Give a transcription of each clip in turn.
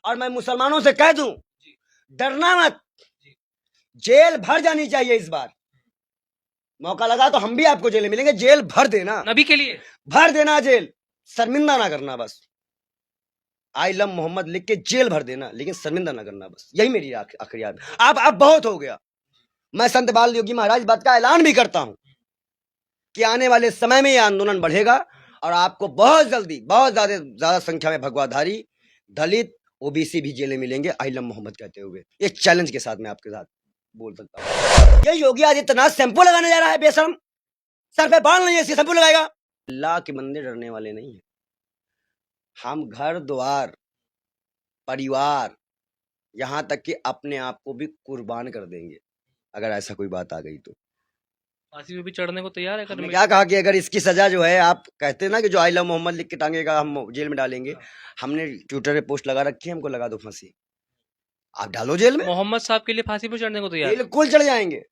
और मैं मुसलमानों से कह दूं, डरना मत, जेल भर जानी चाहिए इस बार। मौका लगा तो हम भी आपको जेल मिलेंगे, जेल भर देना, नबी के लिए भर देना जेल, शर्मिंदा ना करना बस। आई लव मोहम्मद लिख के जेल भर देना, लेकिन शर्मिंदा ना करना बस, यही मेरी आखिरी याद। अब बहुत हो गया। मैं संत बाल योगी महाराज बात का ऐलान भी करता हूं कि आने वाले समय में यह आंदोलन बढ़ेगा और आपको बहुत जल्दी, बहुत ज्यादा संख्या में भगवाधारी, दलित, ओबीसी भी जेलें मिलेंगे, आई लव मोहम्मद कहते हुए। एक चैलेंज के साथ मैं आपके साथ बोल सकता हूँ। ये योगी आदित्यनाथ शैंपू लगाने जा रहा है बेशरम, सर पे बाल नहीं है, शैंपू लगाएगा। अल्लाह के बंदे डरने वाले नहीं है। हम घर द्वार, परिवार, यहां तक कि अपने आप को भी कुर्बान कर देंगे अगर ऐसा कोई बात आ गई तो। फांसी पे भी चढ़ने को तैयार है। हमने क्या कहा कि अगर इसकी सजा जो है, आप कहते हैं ना कि जो आई लव मोहम्मद लिख के टांगेगा हम जेल में डालेंगे, हमने ट्विटर पे पोस्ट लगा रखी है, हमको लगा दो फांसी, आप डालो जेल में। मोहम्मद साहब के लिए फांसी पे चढ़ने को तैयार? बिल्कुल चढ़ जाएंगे।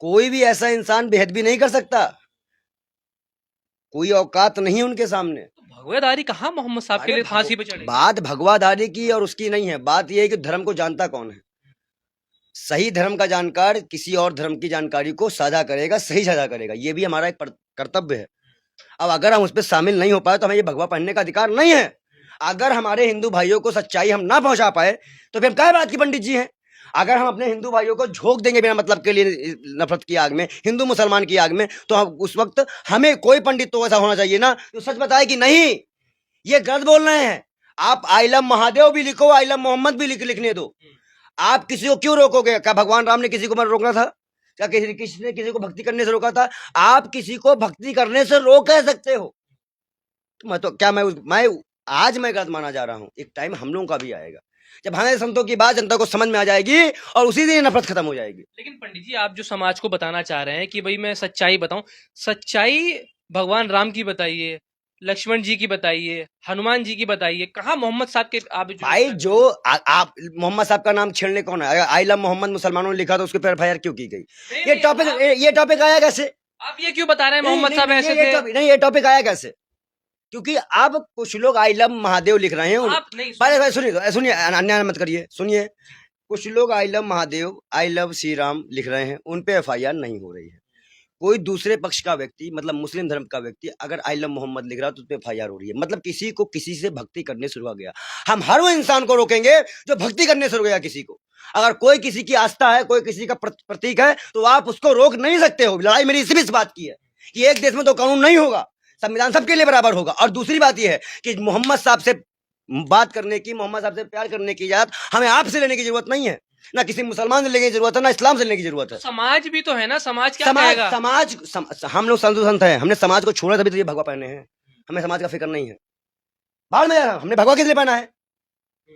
कोई भी ऐसा इंसान बेहद भी नहीं कर सकता, कोई औकात नहीं उनके सामने। भगवाधारी कहाँ मोहम्मद साहब के लिए फांसी पे चढ़े? बात भगवाधारी की और उसकी नहीं है, बात यह है कि धर्म को जानता कौन है। सही धर्म का जानकार किसी और धर्म की जानकारी को साझा करेगा, सही साझा करेगा, ये भी हमारा एक कर्तव्य है। अब अगर हम उस पर शामिल नहीं हो पाए तो हमें ये भगवा पहनने का अधिकार नहीं है। अगर हमारे हिंदू भाइयों को सच्चाई हम ना पहुंचा पाए तो फिर हम क्या बात की पंडित जी हैं। अगर हम अपने हिंदू भाइयों को झोंक देंगे बिना मतलब के लिए नफरत की आग में, हिंदू मुसलमान की आग में, तो हम उस वक्त हमें कोई पंडित तो ऐसा होना चाहिए ना जो सच बताए कि नहीं ये गलत बोल रहे हैं। आप आई लव महादेव भी लिखो, आई लव मोहम्मद भी लिखने दो, आप किसी को क्यों रोकोगे? क्या भगवान राम ने किसी को रोकना था? क्या किसी ने किसी को भक्ति करने से रोका था? आप किसी को भक्ति करने से रोक कह सकते हो? तो मैं तो क्या मैं आज मैं गलत माना जा रहा हूं। एक टाइम हम लोगों का भी आएगा जब हमारे संतों की बात जनता को समझ में आ जाएगी और उसी दिन नफरत खत्म हो जाएगी। लेकिन पंडित जी, आप जो समाज को बताना चाह रहे हैं कि भाई मैं सच्चाई बताऊं, सच्चाई भगवान राम की बताइए, लक्ष्मण जी की बताइए, हनुमान जी की बताइए, कहाँ मोहम्मद साहब के? आप भाई जो आप मोहम्मद साहब का नाम छेड़ने कौन है? आई लव मोहम्मद मुसलमानों ने लिखा तो उसके पर एफआईआर क्यों की गई? ये टॉपिक आया कैसे? आप ये क्यों बता रहे हैं मोहम्मद साहब ऐसे थे? नहीं, ये टॉपिक आया कैसे? क्योंकि अब कुछ लोग आई लव महादेव लिख रहे हैं। सुनिए, अन्याय मत करिए, सुनिए। कुछ लोग I love Mahadev, I love Shri Ram लिख रहे हैं, उन पे एफआईआर नहीं हो रही है। कोई दूसरे पक्ष का व्यक्ति, मतलब मुस्लिम धर्म का व्यक्ति अगर आई लव मोहम्मद लिख रहा है तो उस पर एफआईआर हो रही है। मतलब किसी को किसी से भक्ति करने से रोका गया। हम हर वो इंसान को रोकेंगे जो भक्ति करने से रोकेगा किसी को। अगर कोई किसी की आस्था है, कोई किसी का प्रतीक है, तो आप उसको रोक नहीं सकते हो। लड़ाई मेरी इस बात की है कि एक देश में तो कानून नहीं होगा, संविधान सबके लिए बराबर होगा। और दूसरी बात यह है कि मोहम्मद साहब से बात करने की, मोहम्मद साहब से प्यार करने की इजाजत हमें आपसे लेने की जरूरत नहीं है, ना किसी मुसलमान से लेने की जरूरत है, ना इस्लाम से लेने की जरूरत है। समाज भी तो है ना, समाज क्या कहेगा? हम लोग संत हैं, हमने समाज को छोड़ा तभी तो ये भगवा पहने हैं। हमें समाज का फिक्र नहीं है। बाहर में जा रहा हूं, हमने भगवा किस लिए पहना है?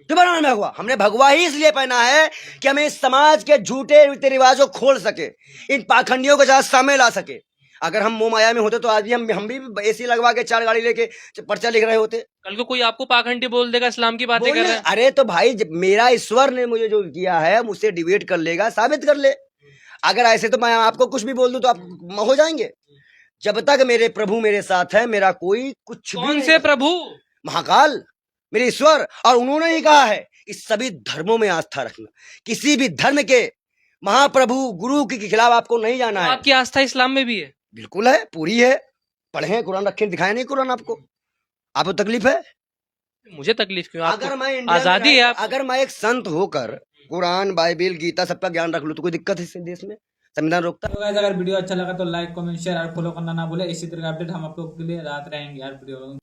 क्यों पहना है भगवा? हमने भगवा ही इसलिए पहना है कि हमें इस समाज के झूठे रीति रिवाजों को खोल सके, इन पाखंडियों को जहां सामने ला सके। अगर हम मोह माया में होते तो आज भी हम भी एसी लगवा के 4 गाड़ी लेके पर्चा लिख रहे होते। कल को कोई आपको पाखंडी बोल देगा, इस्लाम की बातें कर रहे हैं। अरे तो भाई, मेरा ईश्वर ने मुझे जो किया है मुझसे डिबेट कर लेगा, साबित कर ले। अगर ऐसे तो मैं आपको कुछ भी बोल दूं तो आप हो जाएंगे। जब तक मेरे प्रभु मेरे साथ है, मेरा कोई कुछ भी नहीं। कौन से प्रभु? महाकाल, मेरे ईश्वर। और उन्होंने ही कहा है कि सभी धर्मों में आस्था रखना, किसी भी धर्म के महाप्रभु गुरु के खिलाफ आपको नहीं जाना है। आपकी आस्था इस्लाम में भी है? बिल्कुल है, पूरी है। पढ़े कुरान, रखे दिखाए नहीं कुरान आपको तकलीफ है? मुझे तकलीफ क्यों? अगर मैं आजादी है। अगर मैं एक संत होकर कुरान, बाइबिल, गीता सबका ज्ञान रख लूं तो कोई दिक्कत है इस देश में? संविधान रोकता है? अगर वीडियो अच्छा लगा तो लाइक, कमेंट, शेयर और फॉलो करना ना भूले। इसी तरह का अपडेट हम आप लोग के लिए लाते रहेंगे यार वीडियो।